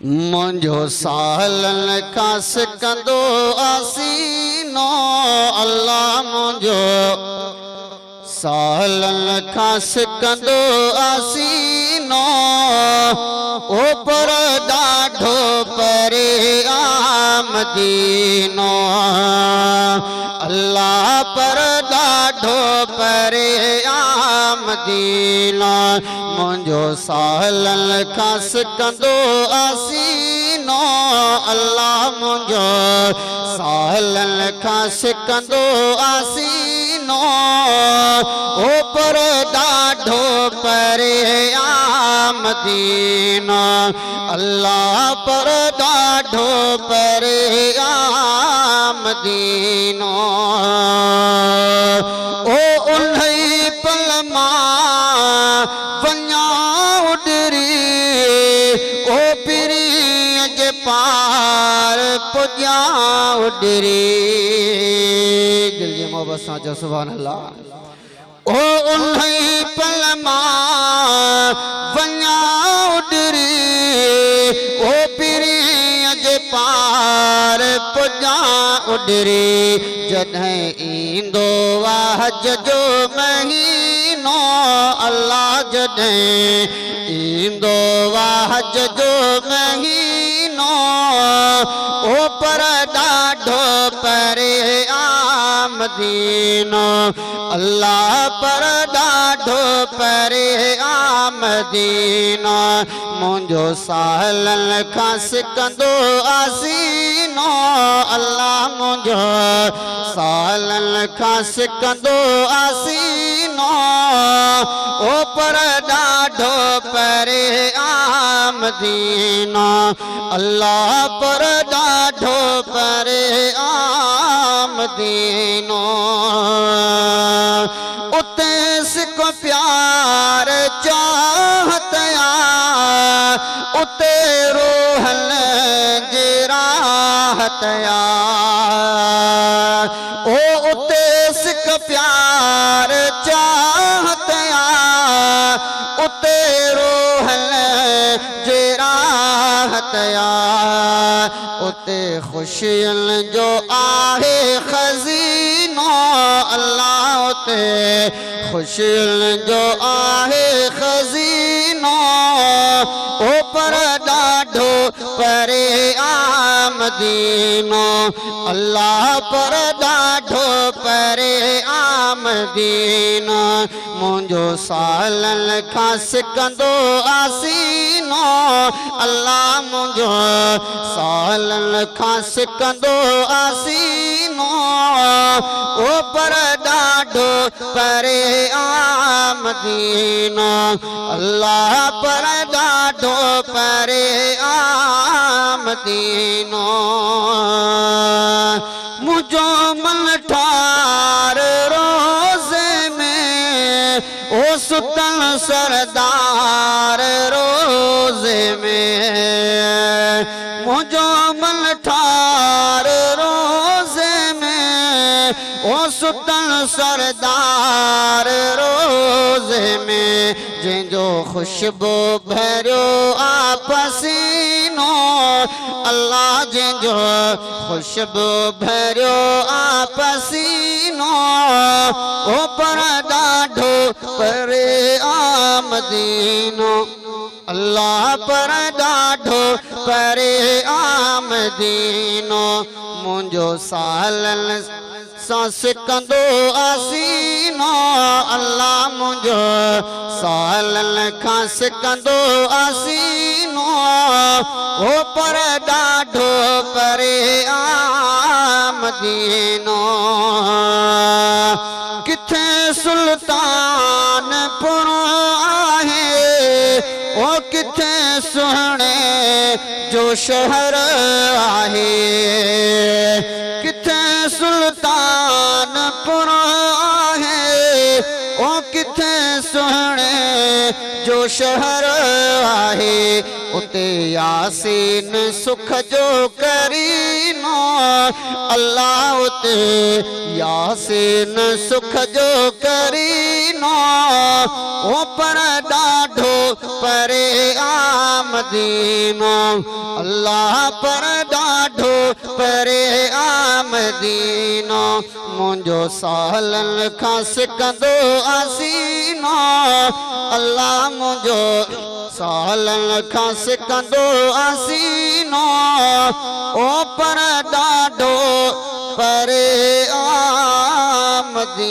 मुंहिंजो सालन खां सिकंदो आसीनो अल्लाह मुंहिंजो सालन खां सिकंदो आसीनो ओ पर ॾाढो परे मदीनो अल्लाह पर ॾाढो परे मदीनो मुंहिंजो सालन खां सिकंदो आसीनो अल्लाह मुंहिंजो सालन खां सिकंदो आसीनो ओ पर ॾाढो परे मदीनो अल्लाह पर ॾाढो परे मदीनो ओ उन्हीं पल मां वञा उडरी ओ पिरीअ जे पार पुॼा उडरी दिल जे मोहब्बत सां चओ सुभान अल्लाह ओ उन्हीं पल मां वञा उडरी ओ पिरीअ जे पार पुॼा उडरी जॾहिं ईंदो हज जो महीनो अल्लाह जॾहिं ईंदो हज जो महीनो ओ पर ॾाढो परे मदीनो अल्लाह पर ॾाढो परे मदीनो मुंहिंजो सालन खां सिकंदो आसीनो अल्लाह मुंहिंजो सालन खां सिकंदो आसीनो ओ पर ॾाढो परे मदीनो अल्लाह पर ॾाढो परे मदीनो उते सिको प्यार चाहत उते रूहन जी राहत ओ उते सिक प्यार चाहत उते रूहन जी राहत उते खुशियन जो आहे खजीनो अल्लाह उते खुशियन जो आहे खजीनो ओ पर ॾाढो परे मदीनो अल्लाह पर ॾाढो परे मदीनो मुंहिंजो सालन खां सिकंदो आसीनो अल्लाह मुंहिंजो सालन खां सिकंदो आसीनो ओ पर ॾाढो परे मदीनो अल्लाह पर ॾाढो परे मदीनो मुंहिंजो मन ठार रोज़े में ओ सुतल सरदार रोज़े में मुंहिंजो मन ठार रोज़े में ओ सुतल सरदार रोज़े में जंहिंजो खुशबू भरियो पसीनो अल्लाह जंहिंजो खुशबू भरियो पसीनो ओ पर ॾाढो परे मदीनो अल्लाह पर ॾाढो परे मदीनो मुंहिंजो सालन सां सिकंदो आसीनो अल्लाह मुंहिंजो सालन खां सिकंदो आसीनो ओ पर ॾाढो परे मदीनो किथे सुल्तानपुर आहे ओ किथे सुहिणे जो शहर आहे किथे सुल्तानपुर आहे ओ किथे सुहिणे जो शहर आहे उते यासीन सुख जो करीनो अल्लाह उते यासीन सुख जो करीनो ओ पर ॾाढो परे आमदीनो अल्लाह पर ॾाढो परे आमदीनो मुंहिंजो सालनि खां सिकंदो आसीनो अल्लाह मुंहिंजो सालनि खां सिकंदो आसीनो ओ पर ॾाढो परे आमदीनो